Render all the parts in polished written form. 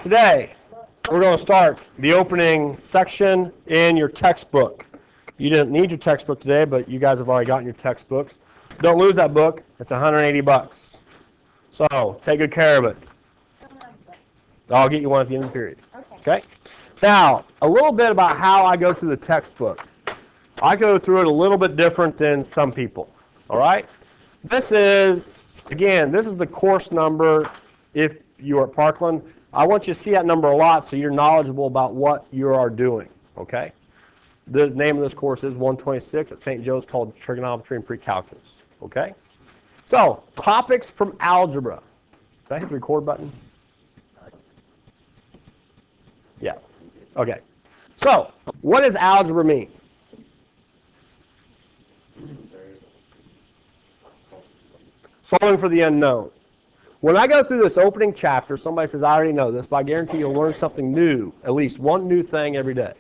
Today, we're going to start the opening section in your textbook. You didn't need your textbook today, but you guys have already gotten your textbooks. Don't lose that book. It's $180. So, take good care of it. I'll get you one at the end of the period. Okay? Now, a little bit about how I go through the textbook. I go through it a little bit different than some people. All right? This is, again, this is the course number if you're at Parkland. I want you to see that number a lot so you're knowledgeable about what you are doing. Okay? The name of this course is 126 at St. Joe's, called Trigonometry and Pre-Calculus. Okay? So, topics from algebra. Did I hit the record button? Yeah. Okay. So, what does algebra mean? Solving for the unknown. When I go through this opening chapter, somebody says, I already know this, but I guarantee you'll learn something new, at least one new thing every day.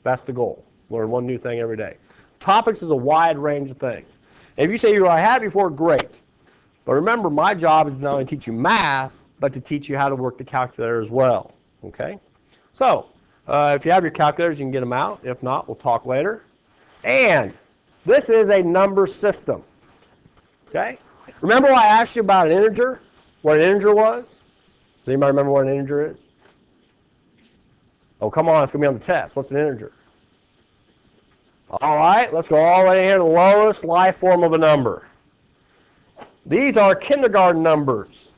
That's the goal. Learn one new thing every day. Topics is a wide range of things. If you say you already had it before, great. But remember, my job is not only to teach you math, but to teach you how to work the calculator as well. Okay? So, if you have your calculators, you can get them out. If not, we'll talk later. And this is a number system. Okay? Remember I asked you about an integer? What an integer was? Does anybody remember what an integer is? Oh, come on, it's going to be on the test. What's an integer? All right, let's go all the way here to the lowest life form of a number. These are kindergarten numbers.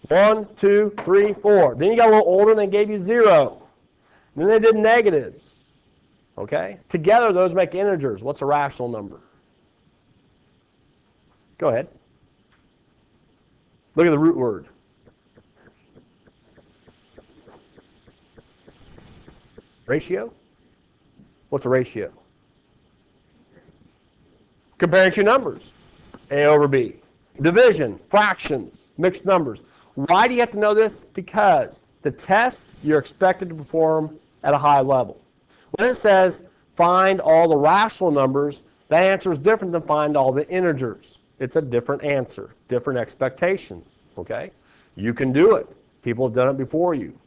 1, 2, 3, 4. Then you got a little older and they gave you 0. Then they did negatives. Okay? Together, those make integers. What's a rational number? Go ahead. Look at the root word. Ratio? What's a ratio? Comparing two numbers. A over B. Division, fractions, mixed numbers. Why do you have to know this? Because the test, you're expected to perform at a high level. When it says find all the rational numbers, that answer is different than find all the integers. It's a different answer, different expectations. Okay? You can do it. People have done it before you.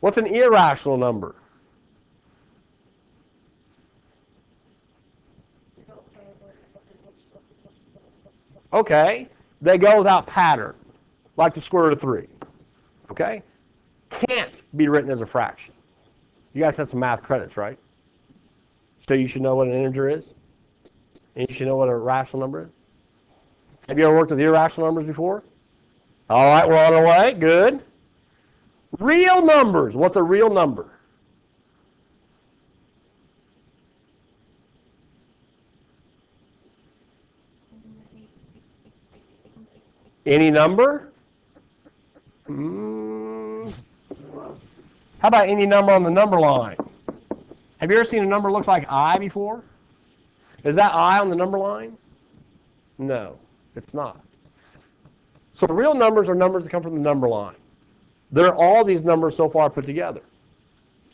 What's an irrational number? Okay, they go without pattern, like the square root of 3. Okay? Can't be written as a fraction. You guys have some math credits, right? So you should know what an integer is? And you should know what a rational number is? Have you ever worked with irrational numbers before? All right, we're on our way. Good. Real numbers. What's a real number? Any number? How about any number on the number line? Have you ever seen a number that looks like I before? Is that I on the number line? No, it's not. So real numbers are numbers that come from the number line. They're all these numbers so far put together.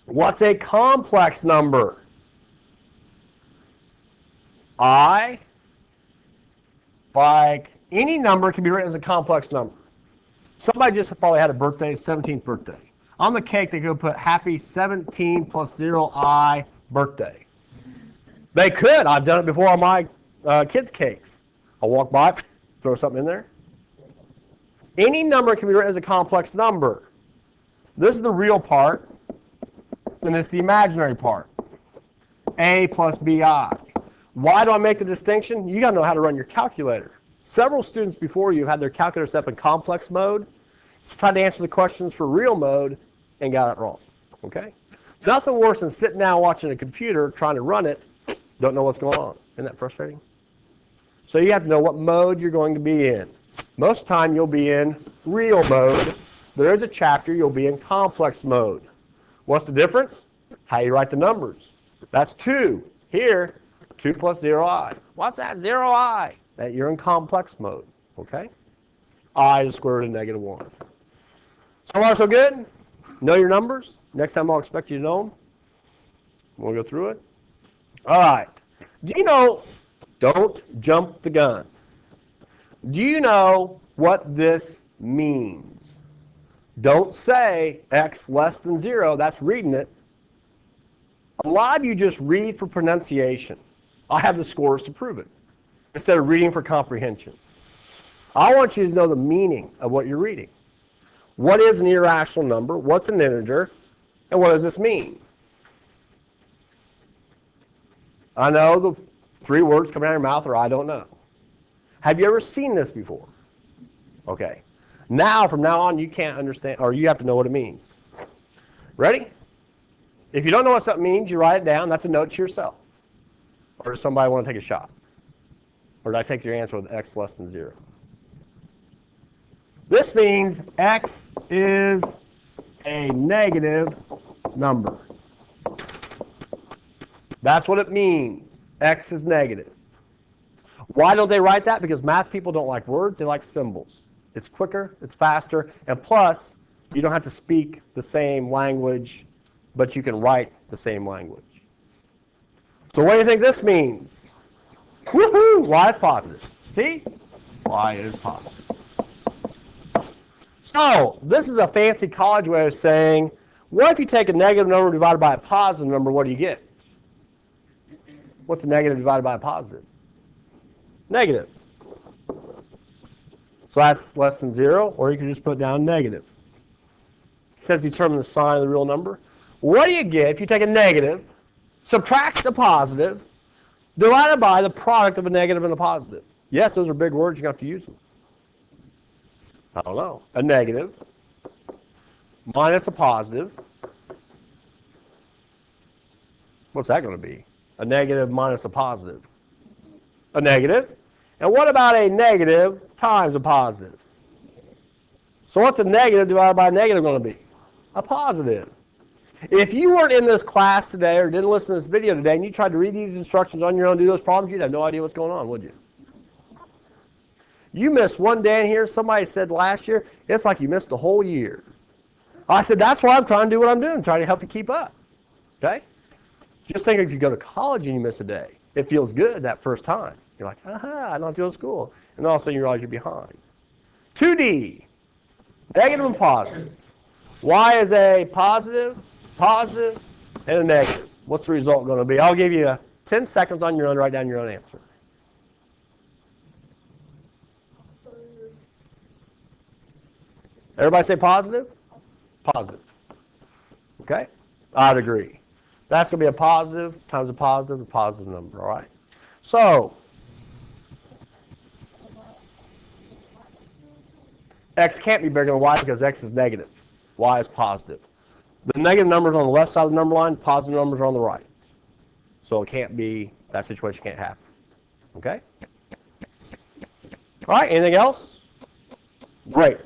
What's a complex number? I, like any number, can be written as a complex number. Somebody just probably had a birthday, 17th birthday. On the cake, they could put happy 17 plus 0i birthday. They could. I've done it before on my kids' cakes. I'll walk by, throw something in there. Any number can be written as a complex number. This is the real part, and it's the imaginary part. A plus bi. Why do I make the distinction? You got to know how to run your calculator. Several students before you have had their calculator set up in complex mode, tried to answer the questions for real mode, and got it wrong. Okay? Nothing worse than sitting down watching a computer, trying to run it, don't know what's going on. Isn't that frustrating? So you have to know what mode you're going to be in. Most of the time you'll be in real mode. There is a chapter you'll be in complex mode. What's the difference? How you write the numbers. That's 2. Here, 2 plus 0i. What's that? 0i. That you're in complex mode. Okay? I is the square root of negative 1. So far, so good? Know your numbers? Next time I'll expect you to know them. We'll go through it. All right. Do you know, don't jump the gun. Do you know what this means? Don't say x less than 0. That's reading it. A lot of you just read for pronunciation. I have the scores to prove it, instead of reading for comprehension. I want you to know the meaning of what you're reading. What is an irrational number? What's an integer? And what does this mean? I know the 3 words coming out of your mouth are I don't know. Have you ever seen this before? Okay. Now, from now on, you can't understand, or you have to know what it means. Ready? If you don't know what something means, you write it down. That's a note to yourself. Or does somebody want to take a shot? Or did I take your answer with x less than 0? This means x is a negative number. That's what it means. X is negative. Why don't they write that? Because math people don't like words, they like symbols. It's quicker, it's faster, and plus, you don't have to speak the same language, but you can write the same language. So what do you think this means? Woohoo! Y is positive. See? Y is positive. So, this is a fancy college way of saying, what if you take a negative number divided by a positive number, what do you get? What's a negative divided by a positive? Negative. So that's less than 0, or you can just put down negative. It says determine the sign of the real number. What do you get if you take a negative, subtract the positive, divided by the product of a negative and a positive? Yes, those are big words. You're going to have to use them. I don't know. A negative minus a positive. What's that going to be? A negative minus a positive. A negative. And what about a negative times a positive? So what's a negative divided by a negative going to be? A positive. If you weren't in this class today or didn't listen to this video today and you tried to read these instructions on your own and do those problems, you'd have no idea what's going on, would you? You missed one day in here. Somebody said last year, it's like you missed a whole year. I said, that's why I'm trying to do what I'm doing, trying to help you keep up. Okay? Just think if you go to college and you miss a day, it feels good that first time. You're like, aha, I don't have to go to school. And all of a sudden you realize you're behind. 2D, negative and positive. Y is a positive, positive, and a negative. What's the result going to be? I'll give you 10 seconds on your own to write down your own answer. Everybody say positive? Positive. Okay? I'd agree. That's going to be a positive times a positive number, all right? So, x can't be bigger than y because x is negative. Y is positive. The negative numbers on the left side of the number line, positive numbers are on the right. So it can't be, that situation can't happen. Okay? All right, anything else? Great.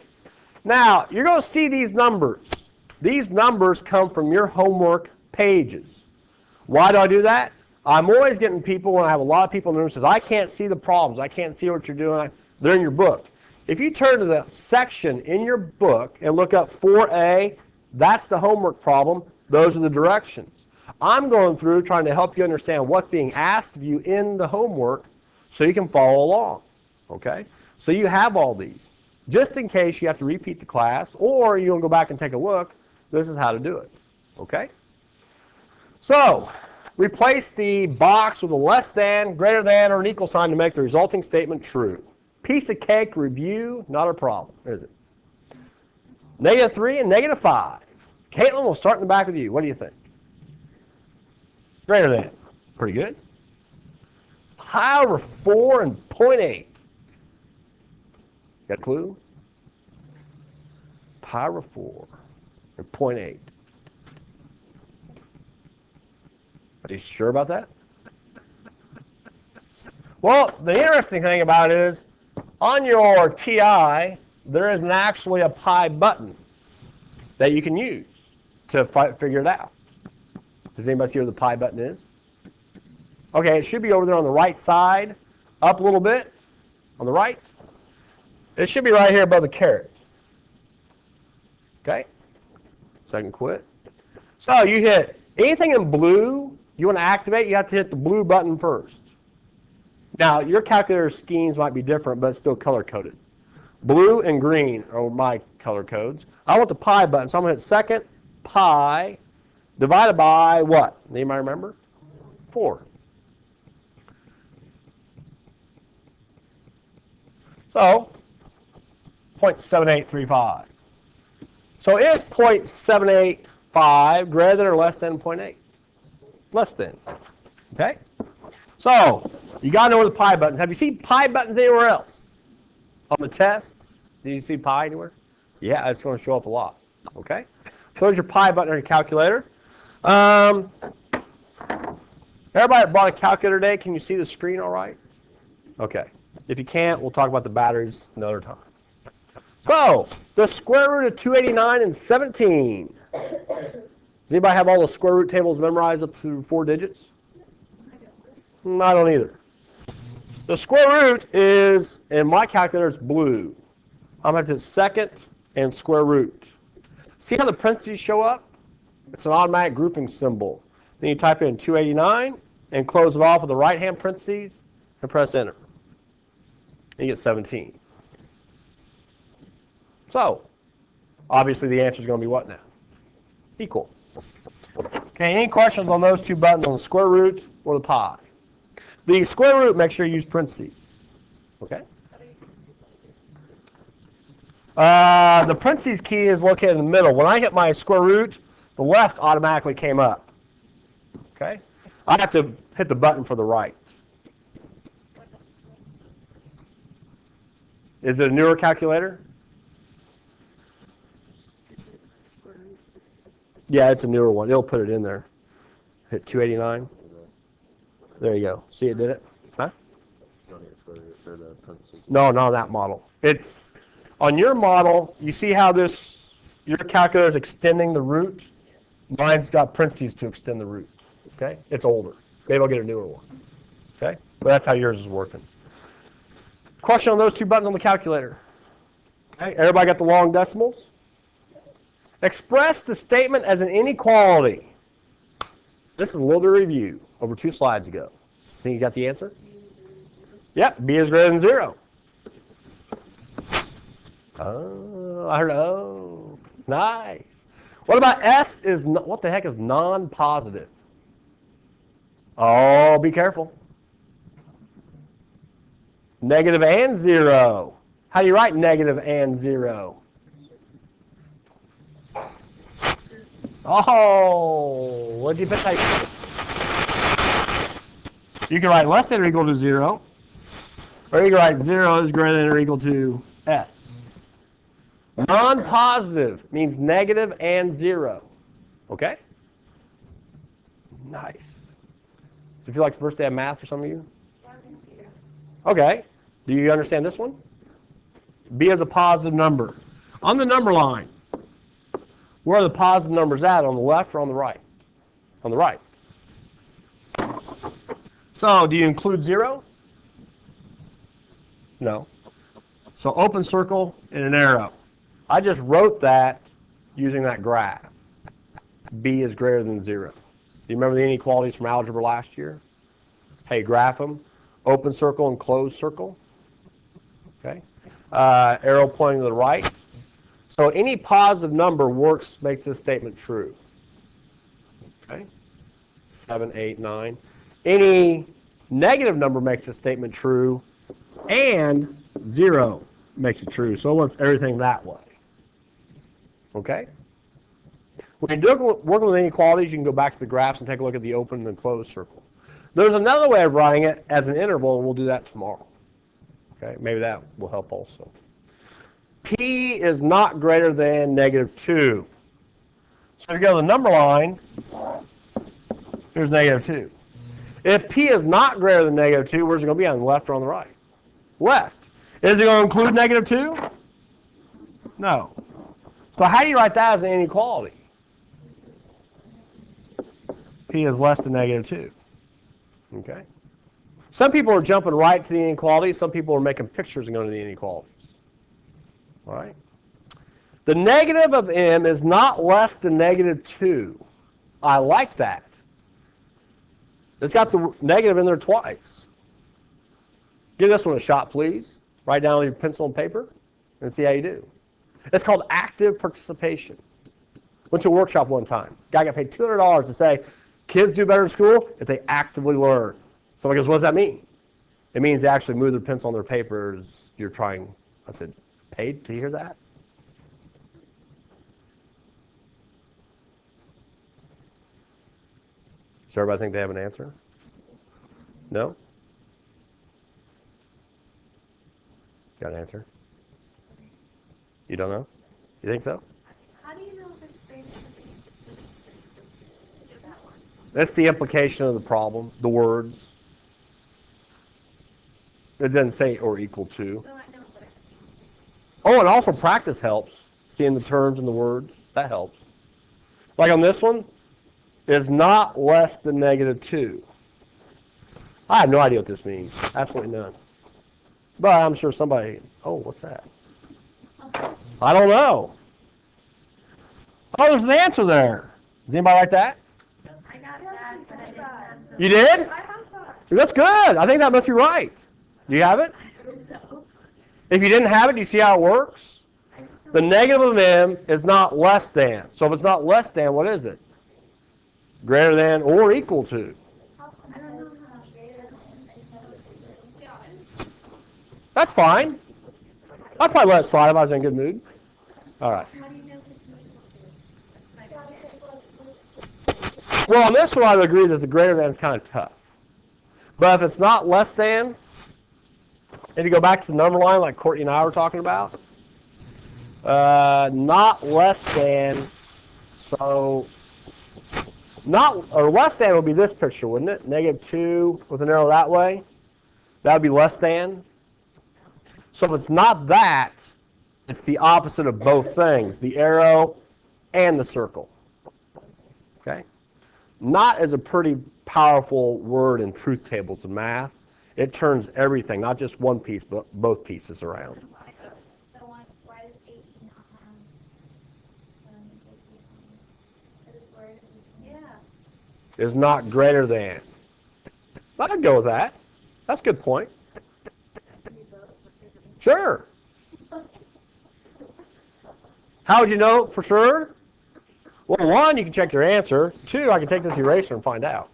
Now, you're going to see these numbers. These numbers come from your homework pages. Why do I do that? I'm always getting people, when I have a lot of people in the room, says, I can't see the problems. I can't see what you're doing. They're in your book. If you turn to the section in your book and look up 4A, that's the homework problem. Those are the directions. I'm going through trying to help you understand what's being asked of you in the homework so you can follow along. Okay? So you have all these. Just in case you have to repeat the class or you want to go back and take a look, this is how to do it. Okay? So, replace the box with a less than, greater than, or an equal sign to make the resulting statement true. Piece of cake review, not a problem, is it? -3 and -5. Caitlin, we'll start in the back with you. What do you think? Greater than. Pretty good. Pi over 4 and 0.8. Got a clue? Pi over 4 and 0.8. Are you sure about that? Well, the interesting thing about it is, on your TI, there isn't actually a pi button that you can use to figure it out. Does anybody see where the pi button is? Okay, it should be over there on the right side, up a little bit, on the right. It should be right here above the caret. Okay? So I can quit. So you hit anything in blue you want to activate, you have to hit the blue button first. Now, your calculator schemes might be different, but it's still color-coded. Blue and green are my color codes. I want the pi button, so I'm going to hit second pi divided by what? Anybody remember? 4. So 0.7835. So is 0.785 greater than or less than 0.8? Less than. Okay? So you got to know where the pi buttons. Have you seen pi buttons anywhere else? On the tests? Did you see pi anywhere? Yeah, it's going to show up a lot. Okay? So there's your pi button on your calculator. Everybody that brought a calculator today, can you see the screen all right? Okay. If you can't, we'll talk about the batteries another time. So, the square root of 289 and 17. Does anybody have all the square root tables memorized up to 4 digits? I don't either. The square root is, in my calculator, it's blue. I'm going to hit second and square root. See how the parentheses show up? It's an automatic grouping symbol. Then you type in 289 and close it off with the right-hand parentheses and press enter. And you get 17. So, obviously the answer is going to be what now? Equal. Okay, any questions on those two buttons, on the square root or the pi? The square root, make sure you use parentheses. Okay? The parentheses key is located in the middle. When I hit my square root, the left automatically came up. Okay? I have to hit the button for the right. Is it a newer calculator? Yeah, it's a newer one. It'll put it in there. Hit 289. There you go. See, it did it? Huh? No, not on that model. It's on your model. You see how your calculator is extending the root? Mine's got parentheses to extend the root. Okay? It's older. Maybe I'll get a newer one. Okay? But that's how yours is working. Question on those two buttons on the calculator. Okay? Everybody got the long decimals? Express the statement as an inequality. This is a little bit of review over 2 slides ago. Think you got the answer? Yep, b is greater than 0. Oh, I heard, oh, nice. What about s is, what the heck is non-positive? Oh, be careful. Negative and 0. How do you write negative and 0? Oh, what did you type? You can write less than or equal to 0. Or you can write 0 is greater than or equal to s. Non-positive means negative and 0. Okay? Nice. Does it feel like the first day of math for some of you? Okay. Do you understand this one? B is a positive number. On the number line, where are the positive numbers at? On the left or on the right? On the right. So, do you include 0? No. So, open circle and an arrow. I just wrote that using that graph. B is greater than 0. Do you remember the inequalities from algebra last year? Hey, graph them. Open circle and closed circle. Okay. Arrow pointing to the right. So any positive number makes this statement true. Okay. 7, 8, 9. Any negative number makes this statement true, and 0 makes it true. So it wants everything that way. Okay? When you're working with inequalities, you can go back to the graphs and take a look at the open and closed circle. There's another way of writing it as an interval, and we'll do that tomorrow. Okay? Maybe that will help also. P is not greater than negative 2. So if you go to the number line, here's negative 2. If P is not greater than negative 2, where's it going to be, on the left or on the right? Left. Is it going to include negative 2? No. So how do you write that as an inequality? P is less than negative 2. Okay? Some people are jumping right to the inequality. Some people are making pictures and going to the inequalities. All right? The negative of m is not less than negative 2. I like that. It's got the negative in there twice. Give this one a shot, please. Write down with your pencil and paper and see how you do. It's called active participation. Went to a workshop one time. Guy got paid $200 to say, kids do better in school if they actively learn. Somebody goes, what does that mean? It means they actually move their pencil on their papers. You're trying. I said, paid to hear that? Does everybody think they have an answer? No? Got an answer? You don't know? You think so? How do you know if it's based on that one? That's the implication of the problem, the words. It doesn't say or equal to. So I know what it Oh, and also practice helps. Seeing the terms and the words, that helps. Like on this one, is not less than -2. I have no idea what this means. Absolutely none. But I'm sure somebody, oh, what's that? I don't know. Oh, there's an answer there. Does anybody like that? I got that, but I didn't have You did? I have that. That's good. I think that must be right. Do you have it? I hope so. If you didn't have it, do you see how it works? I just don't The negative of m is not less than. So if it's not less than, what is it? Greater than or equal to. I don't know how to say it. I just know it's true. Yeah. That's fine. I'd probably let it slide if I was in a good mood. All right. How do you know if it's equal to? That's my Well, on this one, I would agree that the greater than is kind of tough. But if it's not less than, and you go back to the number line like Courtney and I were talking about, not less than, so not, or less than would be this picture, wouldn't it? -2 with an arrow that way. That would be less than. So if it's not that, it's the opposite of both things, the arrow and the circle. Okay? Not is a pretty powerful word in truth tables and math. It turns everything, not just one piece, but both pieces around. The one, why does 18 this word? Yeah. Is not greater than. I'd go with that. That's a good point. Sure. How would you know for sure? Well, one, you can check your answer. Two, I can take this eraser and find out.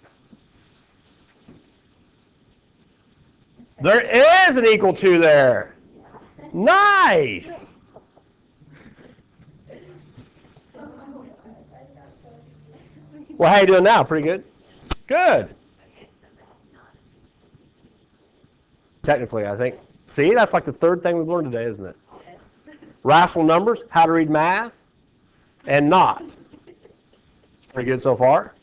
There is an equal to there. Nice. Well, how you doing now? Pretty good? Good. Technically, I think. See, that's like the third thing we've learned today, isn't it? Rational numbers, how to read math, and not. Pretty good so far.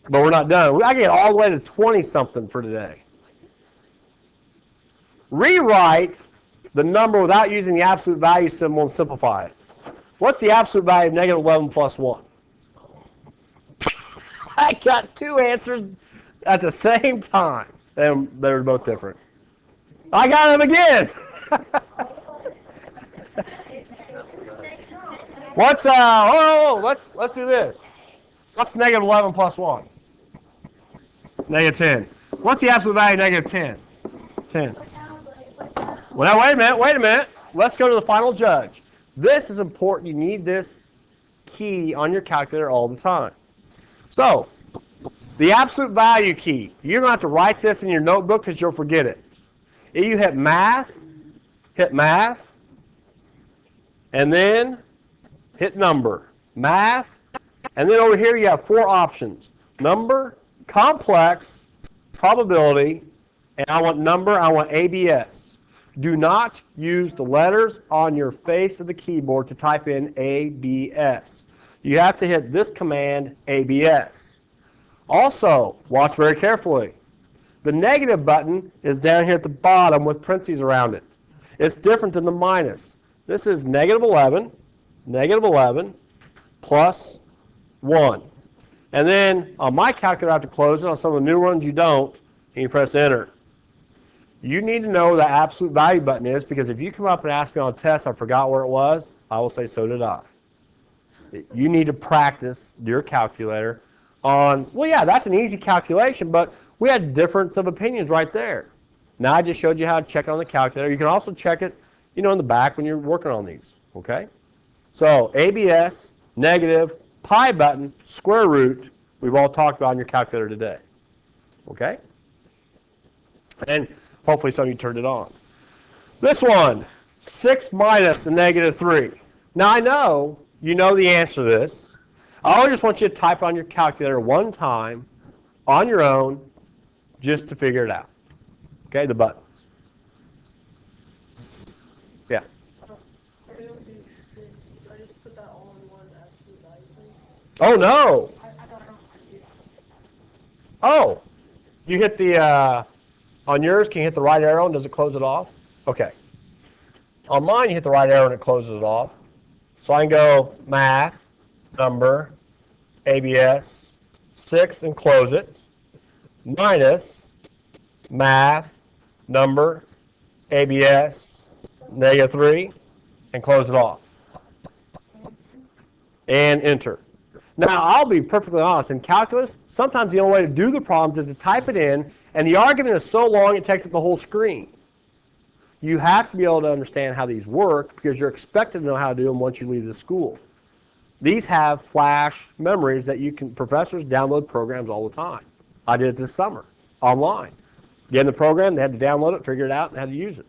But we're not done. I get all the way to 20-something for today. Rewrite the number without using the absolute value symbol and simplify it. What's the absolute value of -11 plus 1? I got two answers at the same time. And they were both different. I got them again. What's let's do this. What's -11 plus 1? -10. What's the absolute value of -10? 10. Well, now wait a minute. Let's go to the final judge. This is important. You need this key on your calculator all the time. So, the absolute value key. You're going to have to write this in your notebook because you'll forget it. If you hit math, and then hit number, math, and then over here you have four options. Number, complex, probability, and I want ABS. Do not use the letters on your face of the keyboard to type in ABS. You have to hit this command, ABS. Also, watch very carefully. The negative button is down here at the bottom with parentheses around it. It's different than the minus. This is -11 plus 1. And then on my calculator, I have to close it. On some of the new ones, you don't, and you press enter. You need to know where the absolute value button is, because if you come up and ask me on a test, I forgot where it was, I will say, so did I. You need to practice your calculator on, well, yeah, that's an easy calculation, but we had difference of opinions right there. Now I just showed you how to check it on the calculator. You can also check it, in the back when you're working on these. Okay? So ABS, negative, pi button, square root, we've all talked about in your calculator today. Okay? And hopefully some of you turned it on. This one, 6 minus a negative 3. Now I know you know the answer to this. I just want you to type on your calculator one time on your own just to figure it out. Okay, the buttons. Yeah. I don't do 6. I just put that all in one absolute value thing. Oh no. I don't know. Oh, you hit the, on yours, can you hit the right arrow and does it close it off? Okay. On mine, you hit the right arrow and it closes it off. So I can go math, number, ABS, 6 and close it, minus math, number, ABS, negative 3, and close it off. And enter. Now, I'll be perfectly honest. In calculus, sometimes the only way to do the problems is to type it in, and the argument is so long it takes up the whole screen. You have to be able to understand how these work because you're expected to know how to do them once you leave the school. These have flash memories that you can, professors download programs all the time. I did it this summer, online. Get in the program, they had to download it, figure it out, and how to use it.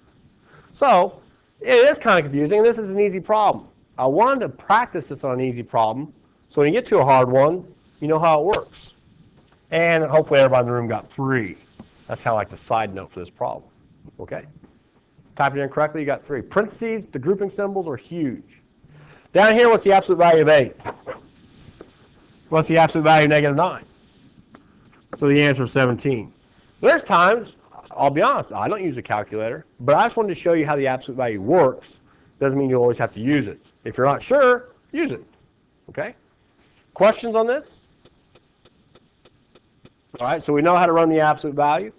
So, it is kind of confusing, and this is an easy problem. I wanted to practice this on an easy problem, so when you get to a hard one, you know how it works. And hopefully everybody in the room got 3. That's kind of like the side note for this problem. Okay? Type it in correctly, you got 3. Parentheses, the grouping symbols are huge. Down here, what's the absolute value of 8? What's the absolute value of negative 9? So the answer is 17. There's times, I'll be honest, I don't use a calculator, but I just wanted to show you how the absolute value works. Doesn't mean you always have to use it. If you're not sure, use it. Okay? Questions on this? All right, so we know how to run the absolute value.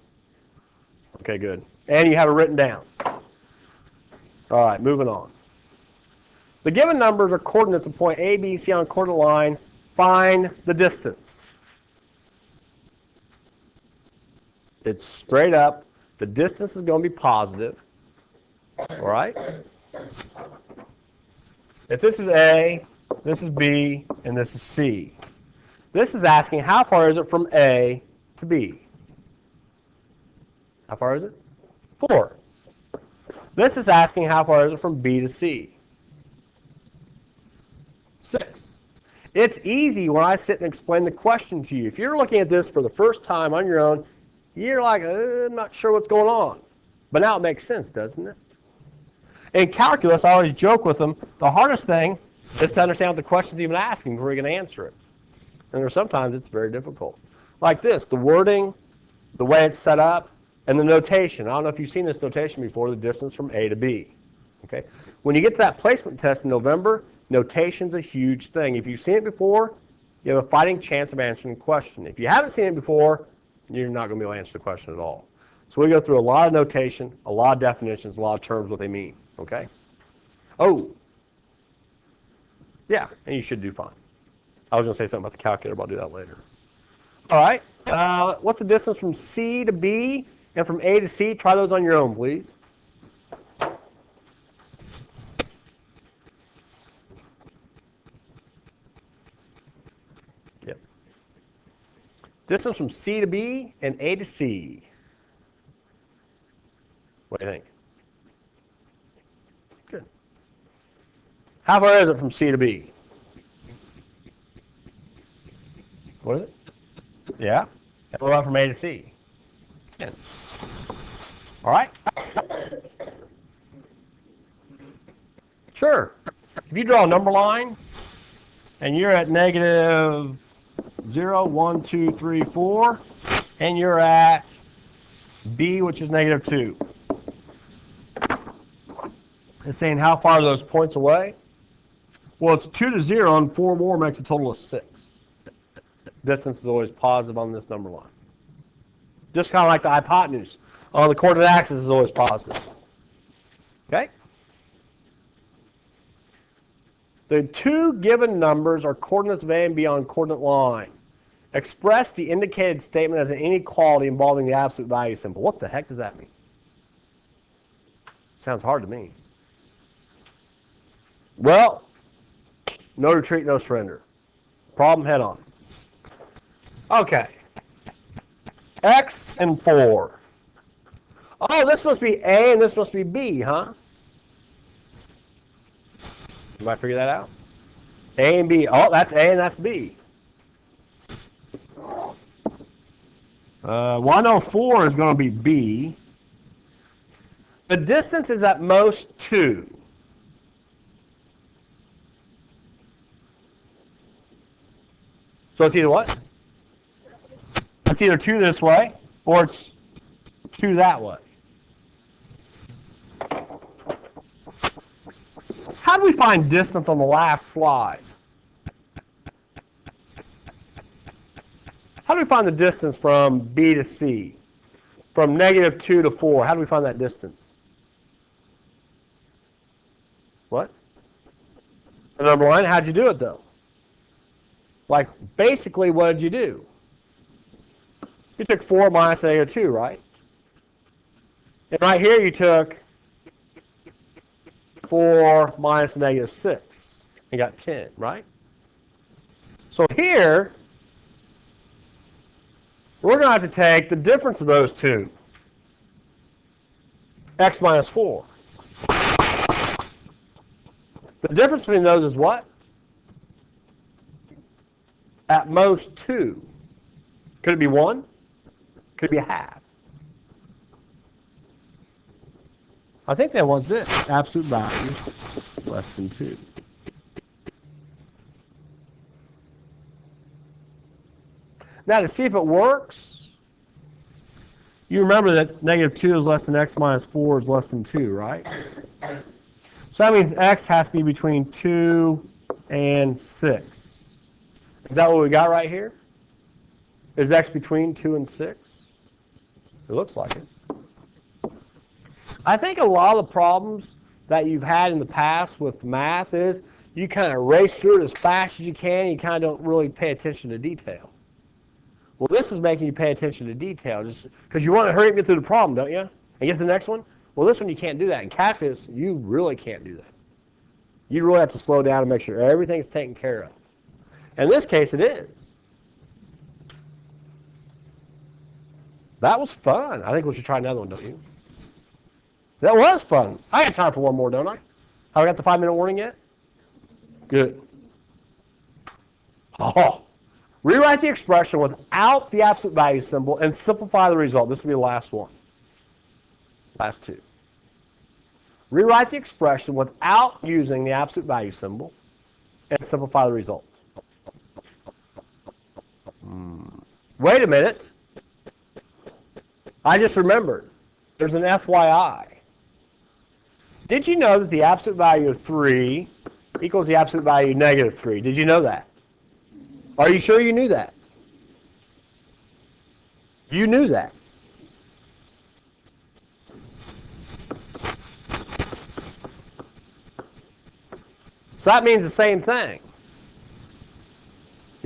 Okay, good. And you have it written down. All right, moving on. The given numbers are coordinates of point A, B, C on a coordinate line. Find the distance. It's straight up. The distance is going to be positive. All right? If this is A, this is B, and this is C. This is asking how far is it from A to B? How far is it? 4. This is asking how far is it from B to C? 6. It's easy when I sit and explain the question to you. If you're looking at this for the first time on your own, you're like, I'm not sure what's going on. But now it makes sense, doesn't it? In calculus, I always joke with them, the hardest thing is to understand what the question's even asking before you're going to answer it. And there's sometimes it's very difficult. Like this, the wording, the way it's set up, and the notation. I don't know if you've seen this notation before, the distance from A to B. Okay? When you get to that placement test in November, notation's a huge thing. If you've seen it before, you have a fighting chance of answering the question. If you haven't seen it before, you're not going to be able to answer the question at all. So we go through a lot of notation, a lot of definitions, a lot of terms, what they mean. Okay? Oh. Yeah, and you should do fine. I was going to say something about the calculator, but I'll do that later. All right. What's the distance from C to B and from A to C? Try those on your own, please. Yep. Distance from C to B and A to C. What do you think? Good. How far is it from C to B? What is it? Yeah. And what about from A to C? 10. All right. Sure. If you draw a number line and you're at negative 0, 1, 2, 3, 4, and you're at B, which is negative 2. It's saying how far are those points away? Well, it's 2 to 0, and 4 more makes a total of 6. Distance is always positive on this number line. Just kind of like the hypotenuse. On the coordinate axis is always positive. Okay? The two given numbers are coordinates of A and B on coordinate line. Express the indicated statement as an inequality involving the absolute value symbol. What the heck does that mean? Sounds hard to me. Well, no retreat, no surrender. Problem head on. Okay. X and 4. Oh, this must be A and this must be B, huh? You might figure that out. A and B. Oh, that's A and that's B. Well, I know 4 is going to be B. The distance is at most 2. So it's either what? It's either 2 this way, or it's 2 that way. How do we find distance on the last slide? How do we find the distance from B to C? From -2 to 4, how do we find that distance? What? The number line, how'd you do it though? Like, basically, what did you do? You took 4 minus -2, right? And right here you took 4 minus -6 and got 10, right? So here, we're going to have to take the difference of those two, x minus 4. The difference between those is what? At most 2. Could it be 1? Could it be a half? I think that was it. Absolute value less than 2. Now to see if it works, you remember that -2 is less than x minus 4 is less than 2, right? So that means x has to be between 2 and 6. Is that what we got right here? Is x between 2 and 6? It looks like it. I think a lot of the problems that you've had in the past with math is you kind of race through it as fast as you can and you kind of don't really pay attention to detail. Well, this is making you pay attention to detail just because you want to hurry up and get through the problem, don't you? And get to the next one? Well, this one you can't do that. In calculus, you really can't do that. You really have to slow down and make sure everything's taken care of. In this case, it is. That was fun. I think we should try another one, don't you? That was fun. I got time for one more, don't I? Have I got the 5-minute warning yet? Good. Oh. Rewrite the expression without the absolute value symbol and simplify the result. This will be the last one. Last two. Rewrite the expression without using the absolute value symbol and simplify the result. Wait a minute. I just remembered. There's an FYI. Did you know that the absolute value of 3 equals the absolute value of -3? Did you know that? Are you sure you knew that? You knew that. So that means the same thing.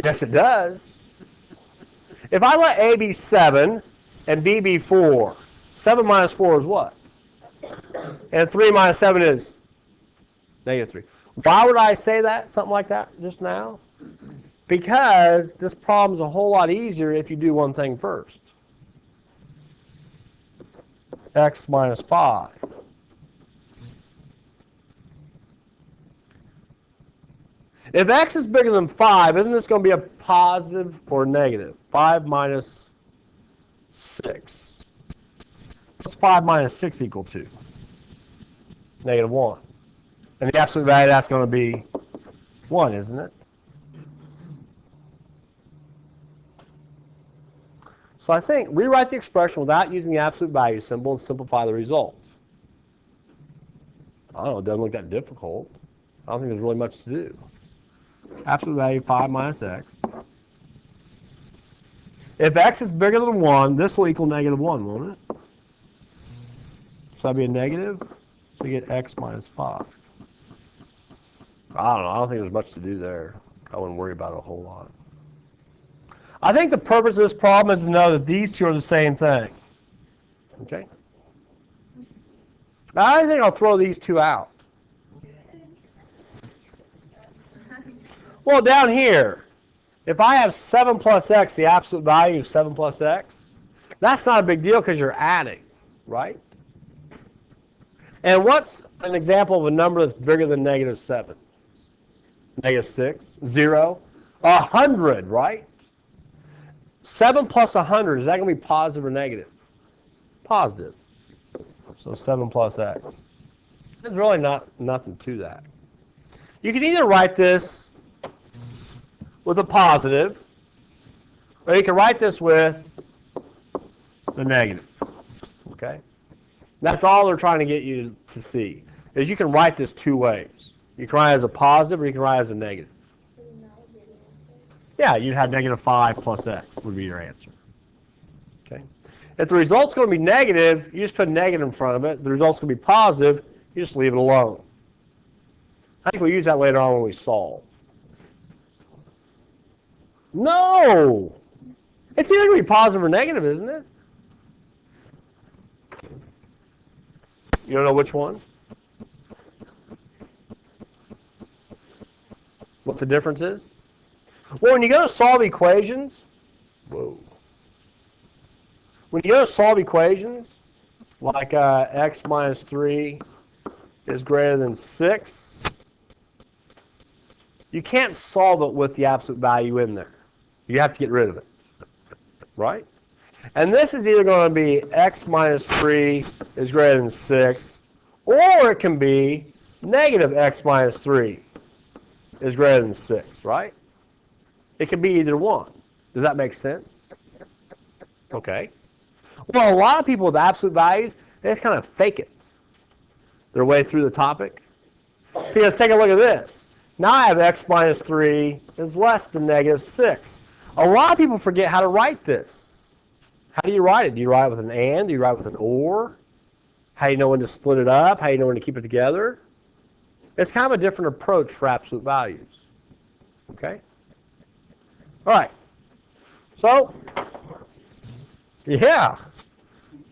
Yes, it does. If I let A be 7 and B be 4, 7 minus 4 is what? And 3 minus 7 is -3. Why would I say that, something like that just now? Because this problem's a whole lot easier if you do one thing first. X minus 5. If x is bigger than 5, isn't this going to be a positive or negative? 5 minus 6. What's 5 minus 6 equal to? -1. And the absolute value, that's going to be 1, isn't it? So I think rewrite the expression without using the absolute value symbol and simplify the result. I don't know, it doesn't look that difficult. I don't think there's really much to do. Absolute value 5 minus x. If x is bigger than 1, this will equal -1, won't it? So that'd be a negative. So you get x minus 5. I don't know. I don't think there's much to do there. I wouldn't worry about it a whole lot. I think the purpose of this problem is to know that these two are the same thing. Okay? I think I'll throw these two out. Well, down here, if I have 7 plus x, the absolute value of 7 plus x, that's not a big deal because you're adding, right? And what's an example of a number that's bigger than negative 7? Negative 6, 0, 100, right? 7 plus 100, is that going to be positive or negative? Positive. So 7 plus x. There's really nothing to that. You can either write this with a positive, or you can write this with the negative. Okay? That's all they're trying to get you to see, is you can write this two ways. You can write it as a positive, or you can write it as a negative. Yeah, you'd have negative 5 plus x would be your answer. Okay? If the result's going to be negative, you just put negative in front of it. If the result's going to be positive, you just leave it alone. I think we'll use that later on when we solve. No! It's either going to be positive or negative, isn't it? You don't know which one? What the difference is? Well, when you go to solve equations, when you go to solve equations, like x minus 3 is greater than 6, you can't solve it with the absolute value in there. You have to get rid of it, right? And this is either going to be x minus 3 is greater than 6, or it can be negative x minus 3 is greater than 6, right? It can be either one. Does that make sense? Okay. Well, a lot of people with absolute values, they just kind of fake it their way through the topic. Because take a look at this. Now I have x minus 3 is less than negative 6. A lot of people forget how to write this. How do you write it? Do you write it with an and? Do you write it with an or? How do you know when to split it up? How do you know when to keep it together? It's kind of a different approach for absolute values. Okay? All right. So, yeah.